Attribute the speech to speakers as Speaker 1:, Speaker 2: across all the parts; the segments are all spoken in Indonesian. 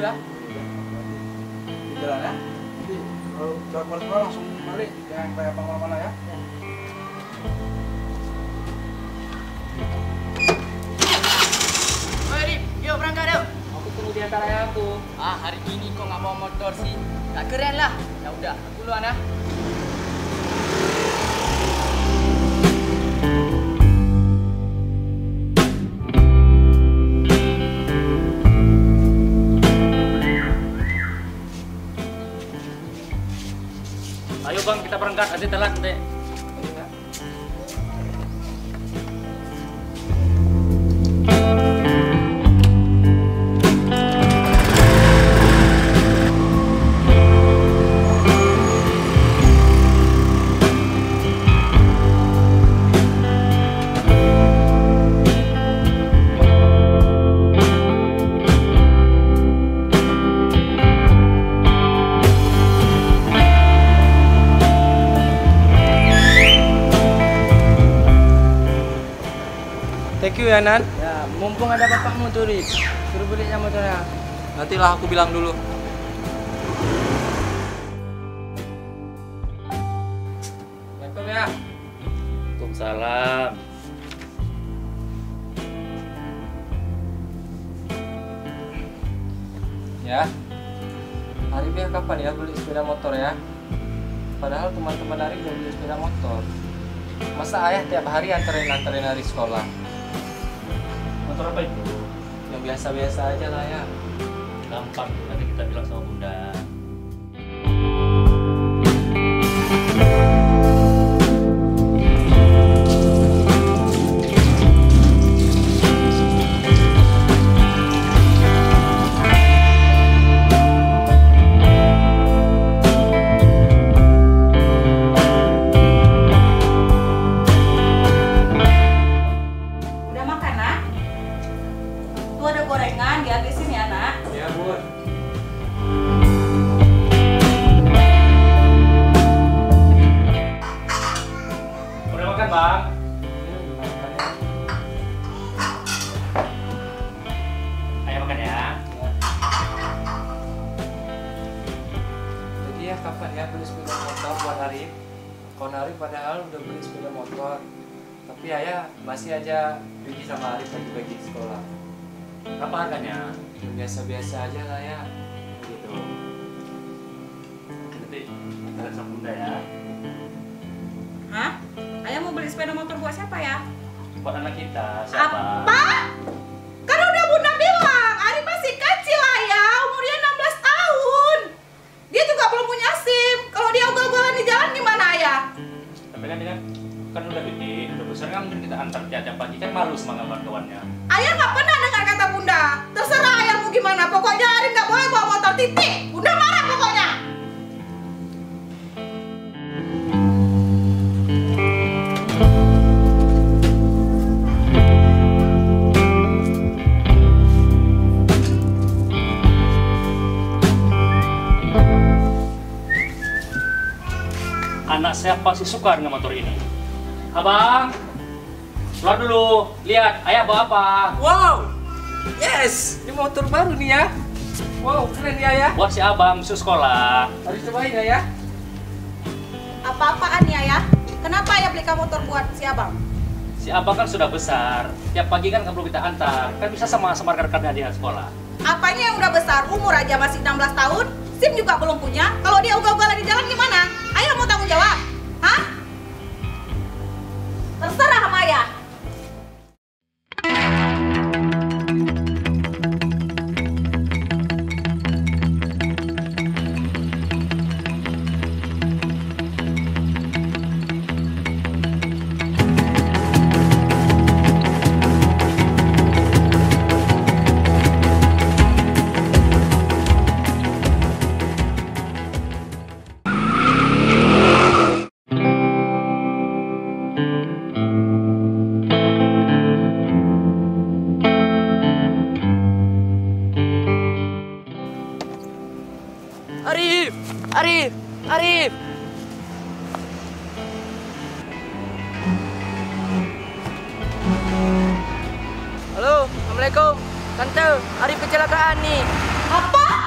Speaker 1: ya.
Speaker 2: Di jalan ya. Jadi kalau keluar langsung balik, jangan kayak mana-mana ya.
Speaker 1: Oi Rip, yuk berangkat yuk.
Speaker 3: Aku tunggu di antara ya aku.
Speaker 1: Hari ini kok nggak bawa motor sih? Gak keren lah. Ya udah, aku duluan ya.
Speaker 3: Ayo bang, kita berangkat. Nanti telat deh.
Speaker 4: Thank you ya Nan.
Speaker 1: Ya, mumpung ada bapakmu tuh Rip. Suruh belinya motornya.
Speaker 4: Nantilah aku bilang dulu. Assalamualaikum ya.
Speaker 3: Waalaikumsalam.
Speaker 4: Ya. Arif ya kapan ya beli sepeda motor ya? Padahal teman-teman Arif udah beli sepeda motor. Masa ayah tiap hari anterin Arif sekolah?
Speaker 3: Motor apa itu?
Speaker 4: Yang biasa-biasa aja lah ya.
Speaker 3: Gampang, nanti kita bilang sama bunda.
Speaker 5: Udah makan, Nak? Tuh ada gorengan, dihabisin ya, Nak.
Speaker 4: Ya, Bun.
Speaker 3: Udah makan bang? Ayo makan ya.
Speaker 4: Jadi ya kapan ya beli sepeda motor buat Arif? Kalau Arif padahal udah beli sepeda motor. Tapi ayah masih aja pergi sama Arif bagi-bagi di sekolah.
Speaker 3: Berapa harganya?
Speaker 4: Biasa-biasa aja lah ya.
Speaker 3: Gitu. Nanti kita lihat sama bunda ya.
Speaker 5: Hah? Ayah mau beli sepeda motor buat siapa ya?
Speaker 3: Buat anak kita, siapa?
Speaker 5: Apa? Kan udah Bunda bilang, Ari masih kecil ayah, umurnya 16 tahun. Dia juga belum punya SIM. Kalau dia ugal-ugalan di jalan gimana ayah?
Speaker 3: Tapi kan dia kan udah gede, udah besar kan mungkin kita antar tiap pagi kan malu sama kawan-kawannya.
Speaker 5: Ayah nggak pernah dengar kata Bunda. Terserah ayah mau gimana, pokoknya Ari nggak boleh bawa motor, titik. Bunda marah pokoknya.
Speaker 3: Anak saya pasti suka dengan motor ini. Abang, keluar dulu. Lihat, ayah bawa apa?
Speaker 4: Wow, yes, ini motor baru nih ya. Wow, keren ya ya.
Speaker 3: Buat si abang, masuk sekolah.
Speaker 4: Harus cobain ya ya.
Speaker 5: Apa-apaan ya ayah? Kenapa ayah belikan motor buat si abang?
Speaker 3: Si abang kan sudah besar. Tiap pagi kan nggak perlu kita antar. Kan bisa sama rekan-rekannya dia sekolah.
Speaker 5: Apanya yang udah besar, umur aja masih 16 tahun, SIM juga belum punya. Kalau dia ugal-ugalan di jalan gimana? Ayah mau tanggung jawab? Hah? Terserah sama ayah.
Speaker 1: Arif! Halo, Assalamualaikum. Tante, Arif kecelakaan nih.
Speaker 5: Apa?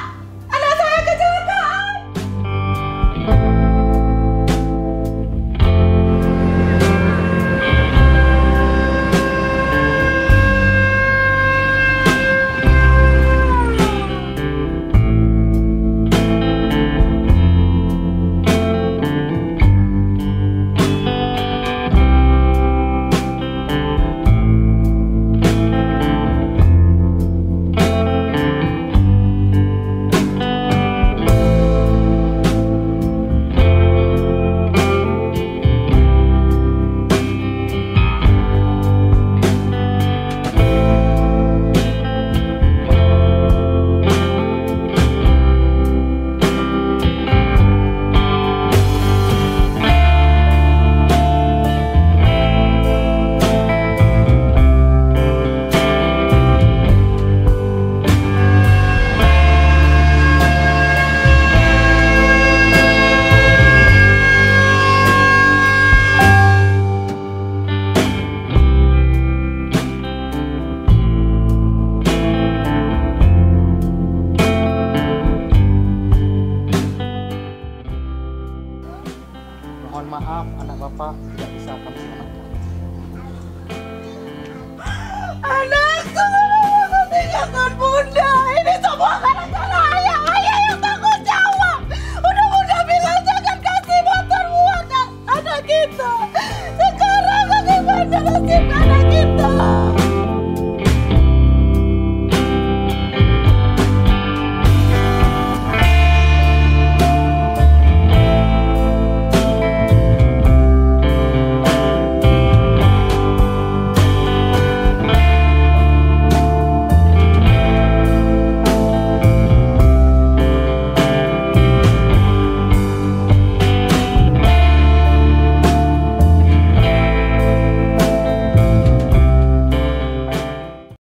Speaker 4: Bapak tidak bisa